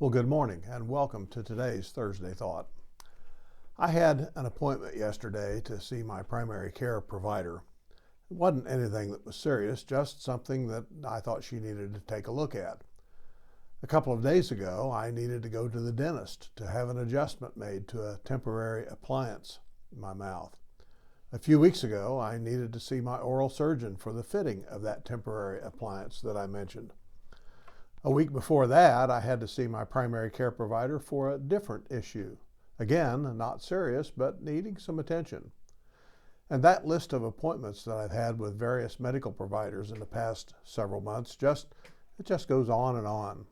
Well, good morning and welcome to today's Thursday Thought. I had an appointment yesterday to see my primary care provider. It wasn't anything that was serious, just something that I thought she needed to take a look at. A couple of days ago, I needed to go to the dentist to have an adjustment made to a temporary appliance in my mouth. A few weeks ago, I needed to see my oral surgeon for the fitting of that temporary appliance that I mentioned. A week before that, I had to see my primary care provider for a different issue. Again, not serious, but needing some attention. And that list of appointments that I've had with various medical providers in the past several months, it just goes on and on.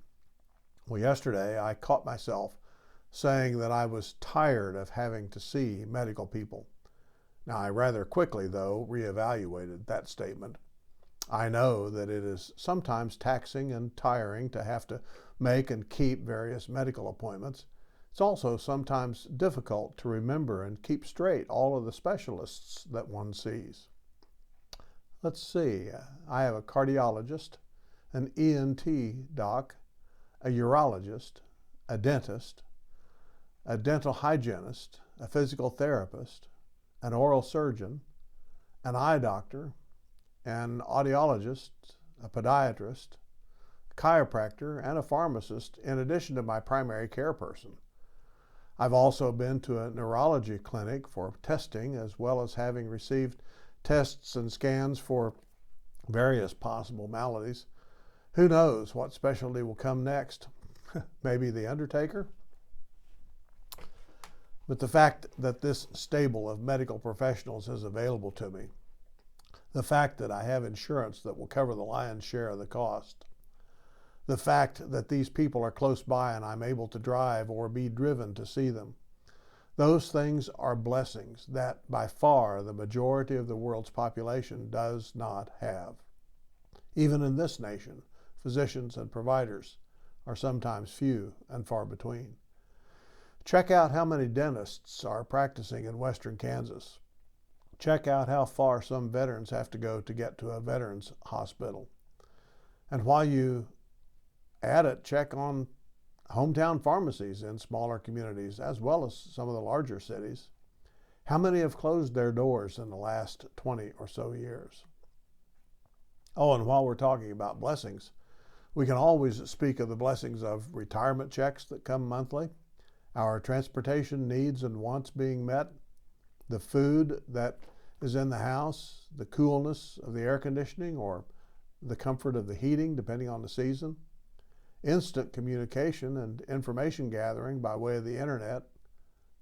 Well, yesterday I caught myself saying that I was tired of having to see medical people. Now, I rather quickly, though, reevaluated that statement. I know that it is sometimes taxing and tiring to have to make and keep various medical appointments. It's also sometimes difficult to remember and keep straight all of the specialists that one sees. Let's see, I have a cardiologist, an ENT doc, a urologist, a dentist, a dental hygienist, a physical therapist, an oral surgeon, an eye doctor, an audiologist, a podiatrist, a chiropractor, and a pharmacist, in addition to my primary care person. I've also been to a neurology clinic for testing, as well as having received tests and scans for various possible maladies. Who knows what specialty will come next? Maybe the undertaker? But the fact that this stable of medical professionals is available to me, the fact that I have insurance that will cover the lion's share of the cost, the fact that these people are close by and I'm able to drive or be driven to see them, those things are blessings that by far the majority of the world's population does not have. Even in this nation, physicians and providers are sometimes few and far between. Check out how many dentists are practicing in western Kansas. Check out how far some veterans have to go to get to a veterans hospital. And while you at it, check on hometown pharmacies in smaller communities as well as some of the larger cities. How many have closed their doors in the last 20 or so years? Oh, and while we're talking about blessings, we can always speak of the blessings of retirement checks that come monthly, our transportation needs and wants being met, the food that is in the house, the coolness of the air conditioning or the comfort of the heating, depending on the season, instant communication and information gathering by way of the internet,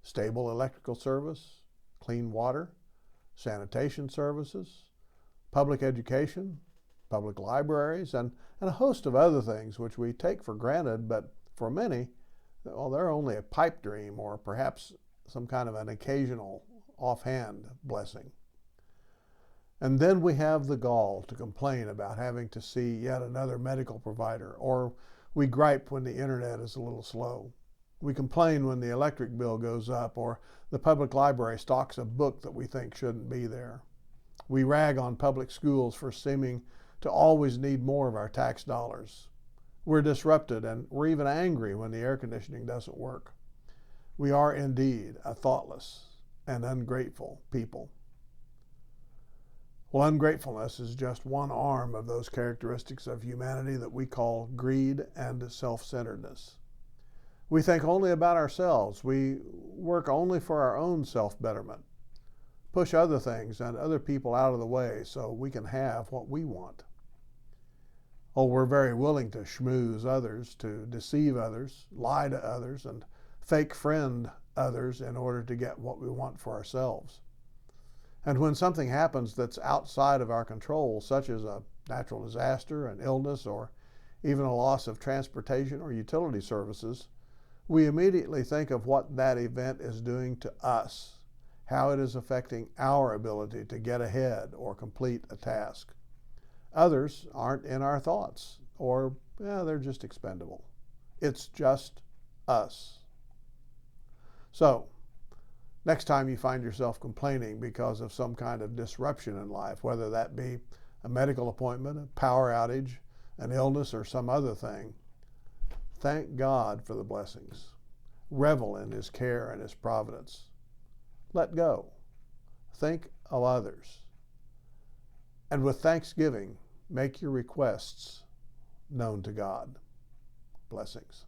stable electrical service, clean water, sanitation services, public education, public libraries, and a host of other things which we take for granted, but for many, well, they're only a pipe dream or perhaps some kind of an occasional offhand blessing. And then we have the gall to complain about having to see yet another medical provider, or we gripe when the internet is a little slow. We complain when the electric bill goes up, or the public library stocks a book that we think shouldn't be there. We rag on public schools for seeming to always need more of our tax dollars. We're disrupted and we're even angry when the air conditioning doesn't work. We are indeed a thoughtless and ungrateful people. Well, ungratefulness is just one arm of those characteristics of humanity that we call greed and self-centeredness. We think only about ourselves. We work only for our own self-betterment, push other things and other people out of the way so we can have what we want. Oh, we're very willing to schmooze others, to deceive others, lie to others, and fake friend others in order to get what we want for ourselves. And when something happens that's outside of our control, such as a natural disaster, an illness, or even a loss of transportation or utility services, we immediately think of what that event is doing to us, how it is affecting our ability to get ahead or complete a task. Others aren't in our thoughts, or they're just expendable. It's just us. So, next time you find yourself complaining because of some kind of disruption in life, whether that be a medical appointment, a power outage, an illness, or some other thing, Thank God for the blessings. Revel in His care and His providence. Let go. Think of others. And with thanksgiving, make your requests known to God. Blessings.